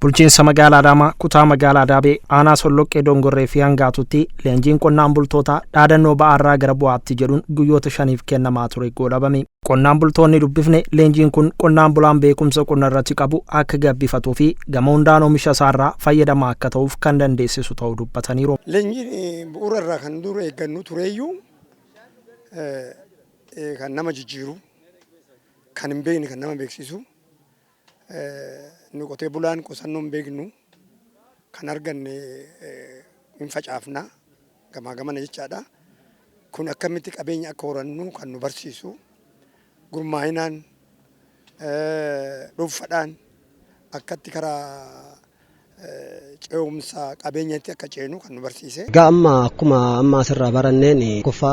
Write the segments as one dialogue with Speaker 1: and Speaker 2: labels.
Speaker 1: Bulchiinsa magaalaa Adaamaa kutaa magaalaa Adaabee aanaa Solloqqee Dongorree fi Hangaatutti leenjiin qonnaan bultootaa dhaadannoo ba'aarraa gara bu'aatti jedhuun guyyoota 5 kennamaa ture goolabame. Qonnaan bultoonni dubbifne leenjiin kun qonnaan bulaan beekumsa qonna irratti qabu akka gabbifatuu fi gama hundaan oomisha isaarraa fayyadamaa akka ta'uuf kan dandeessisu ta'uu dubbataniiru.
Speaker 2: Leenjiin bu'uura irraa kan dura eeggannu tureeyyuu kan nama jijjiiru kan hin beekne kan nama beeksisu nu qotee bulaan qusannoo hin beeknu kan arganne hin facaafna gamaa gamana jechaadha. Kun akkamitti qabeenya akka horannu kan nu barsiisu gurmaa'inaan dhuunfaadhaan akkatti karaa ce'umsa qabeenyatti akka ceenu kan nu barsiise.
Speaker 3: Ga'amma akkuma amma asirraa baranneen qofa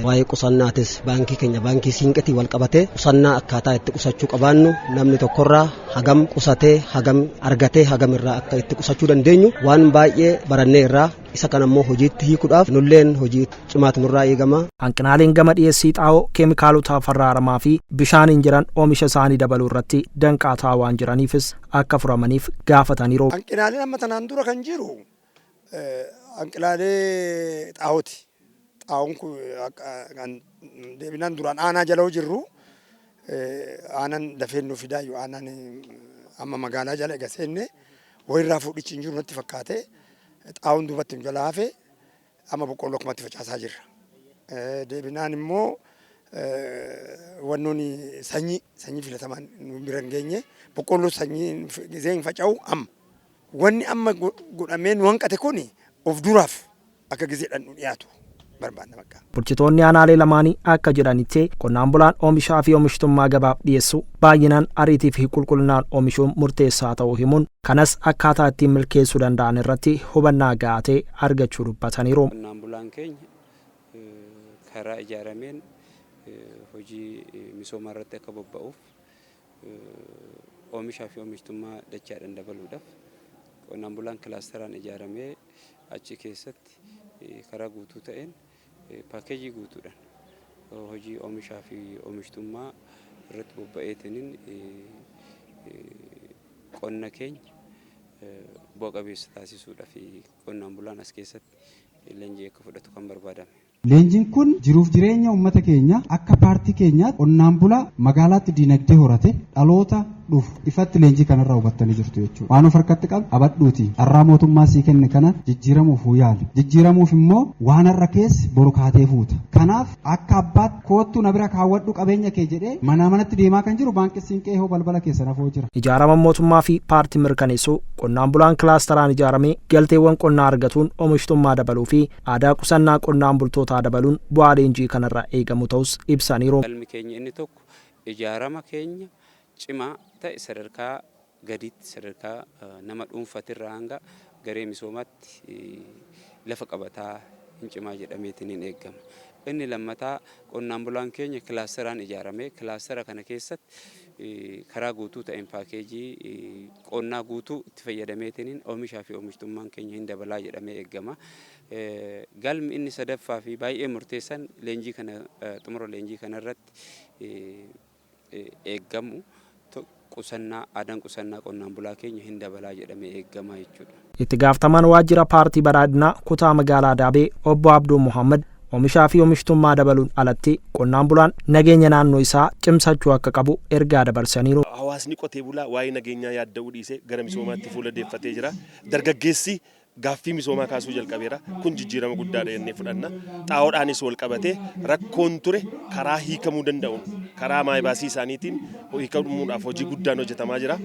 Speaker 3: waa'ee qusannaatis baankii keenya baankii siinqetii wal qabatee qusannaa akkaataa itti qusachuu qabaannu namni tokkorraa hagam qusatee hagam argatee hagam irraa akka itti qusachuu dandeenyu waan baay'ee barannee irraa isa kanammoo hojiitti hiikuudhaaf nulleen hojii cimaatu nurraa eegama.
Speaker 1: Hanqinaaleen gama dhiyeessii xaa'oo keemikaalota farraaramaa fi bishaaniin jiran oomisha isaanii dabaluu irratti danqaa ta'aa waan jiraniifis akka furamaniif gaafataniiru.
Speaker 2: Hanqinaaleen amma tanaan dura kan jiru hanqinaalee xaa'ooti. Xaa'oon kun deebinaan duraan aanaa jala jirru aanaan dafee nu fidaa yoo aanaan amma magaalaa jala eega seenne wayirraa fuudhichi hin jiru natti fakkaate. Xaa'oon duubatti jala hafe amma boqqolloo akkumatti facaasaa jirra. Deebinaan immoo wannoon sanyii filatamaan nu bira hin geenye boqqolloo sanyii gisee hin faca'u amma. Wanni amma godhamee nu hanqate kun of duraaf akka giseedhaan nu dhiyaatu barbaadna bakka.
Speaker 1: Bulchitoonni aanaalee lamaanii akka jedhanitti qonnaan bulaan oomishaa fi oomishtummaa gabaaf dhiyeessu baay'inaan ariitii fi qulqullinaan oomishuun murteessaa ta'uu himuun kanas akkaataa ittiin milkeessuu danda'an irratti hubannaa gahatee argachuu dubbataniiru.
Speaker 4: Qonnaan bulaan keenya karaa ijaarameen hojii misoomaa irratti akka bobba'uuf oomishaa fi oomishtummaa dachaadhaan dabaluudhaaf qonnaan bulaan kilaasteraan ijaaramee achi keessatti karaa guutuu ta'een paakeejii guutuudhaan hojii oomishaa fi oomishtummaa irratti bobba'eetiniin qonna keenya bu'a qabeessa taasisuudhaaf qonnaan bulaan as keessatti leenjii akka fudhatu kan barbaadame.
Speaker 5: Leenjiin kun jiruuf jireenya uummata keenya akka paartii keenyaatti qonnaan bulaa magaalaatti dinagdee horate dhaloota dhufu ifatti leenjii kanarraa hubattanii jirtu jechuudha. Waan of harkatti qabu abadhuuti. Har'aa mootummaa sii kenne kana jijjiiramuuf yaali. Jijjiiramuuf immoo waan har'a keessa boru kaatee fuuta. Kanaaf akka abbaatti koottuu na bira kaawwadhu qabeenya kee jedhee manaa manatti deemaa kan jiru baankii siinqee hoo balbala keessa nafoo jira.
Speaker 1: Ijaarama mootummaa fi paartii mirkaneessuu qonnaan bulaan kilaasteraan ijaaramee galteewwan qonnaa argatuun oomishtummaa dabaluu fi aadaa qusannaa qonnaan bultootaa dabaluun bu'aa leenjii kanarraa eegamu ta'us ibsaniiru.
Speaker 4: Galmi keenya inni tokko ijaarama keenya cimaa ta'e sadarkaa gadiitti sadarkaa nama dhuunfatirraa hanga garee misoomaatti lafa qabataa hin cimaa jedhameetiin hin eegama. Inni lammataa qonnaan bulaan keenya kilaasteraan ijaaramee kilaastera kana keessatti karaa guutuu ta'een paakeejii qonnaa guutuu itti fayyadameetiin oomishaa fi oomishtummaan keenya hin dabalaa jedhamee eegama. Galmi inni sadaffaa fi baay'ee murteessan leenjii kana xumura leenjii kanarratti eegamu aadaan qusannaa qonnaan bulaa keenya hin dabalaa jedhamee eegama jechuudha.
Speaker 1: Itti gaafatamaan waajjira paartii badhaadhinaa kutaa magaalaa Adaabee obbo Abduu Muhammad oomishaa fi oomishtummaa dabaluun alatti qonnaan bulaan nageenya naannoo isaa cimsachuu akka qabu ergaa dabarsaniiru.
Speaker 6: Hawaasni qotee bulaa waa'ee nageenyaa yaadda'uu dhiisee gara misoomaatti fuula deeffatee jira. Dargaggeessi gaaffii misoomaa kaasuu jalqabeera. Kun jijjiirama guddaadha jennee fudhanna. Xaa'oodhaanis wal qabatee rakkoon ture karaa hiikamuu danda'uun karaa maayibaasii isaaniitiin hiikamuudhaaf hojii guddaan hojjetamaa jira.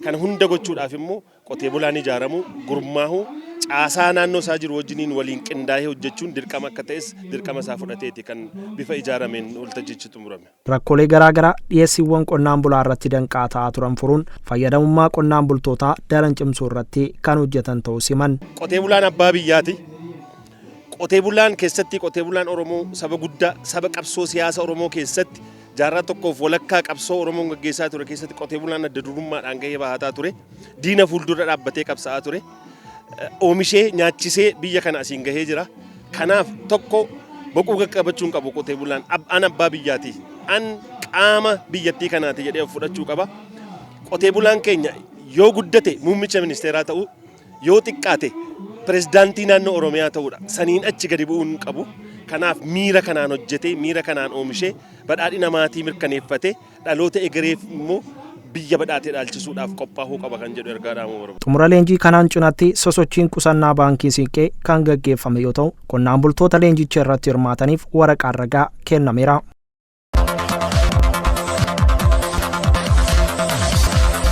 Speaker 6: Kana hunda gochuudhaaf immoo qotee bulaan ijaaramuu gurmaahuu caasaa naannoo isaa jiru wajjiniin waliin qindaa'ee hojjechuun dirqama akka ta'es dirqama isaa fudhateeti kan bifa ijaarameen waltajjichi xumurame.
Speaker 1: Rakkoolee garaagaraa dhiyeessiiwwan qonnaan bulaa irratti danqaa ta'aa turan furuun fayyadamummaa qonnaan bultootaa daran cimsuu irratti kan hojjetan ta'uu siman.
Speaker 6: Qotee bulaan abbaa biyyaati. Qotee bulaan keessatti qotee bulaan Oromoo saba guddaa saba qabsoo siyaasa Oromoo keessatti jaarraa tokkoof walakkaa qabsoo Oromoon gaggeessaa ture keessatti qotee bulaan adda durummaadhaan gahee bahataa ture. Diina fuuldura dhaabbatee qabsa'aa ture. Oomishee nyaachisee biyya kana asiin gahee jira. Kanaaf tokko boquu qaqqabachuun qabu qotee bulaan an abbaa biyyaati. An qaama biyyattii kanaati jedhee fudhachuu qaba. Qotee bulaan keenya yoo guddate muummicha ministeeraa ta'uu yoo xiqqaate pirezidaantii naannoo Oromiyaa ta'uudha. Saniin achi gadi bu'uun qabu. Kanaaf miira kanaan hojjetee miira kanaan oomishee badhaadhina maatii mirkaneeffatee dhaloota egereef immoo biyya badhaatee dhaalchisuudhaaf qophaa'uu qaba kan jedhu ergaa dhaamuu barbaada.
Speaker 1: Xumura leenjii kanaan cinatti sosochiin qusannaa baankii Siinqee kan gaggeeffame yoo ta'u qonnaan bultoota leenjicha irratti hirmaataniif waraqaan ragaa kennameera.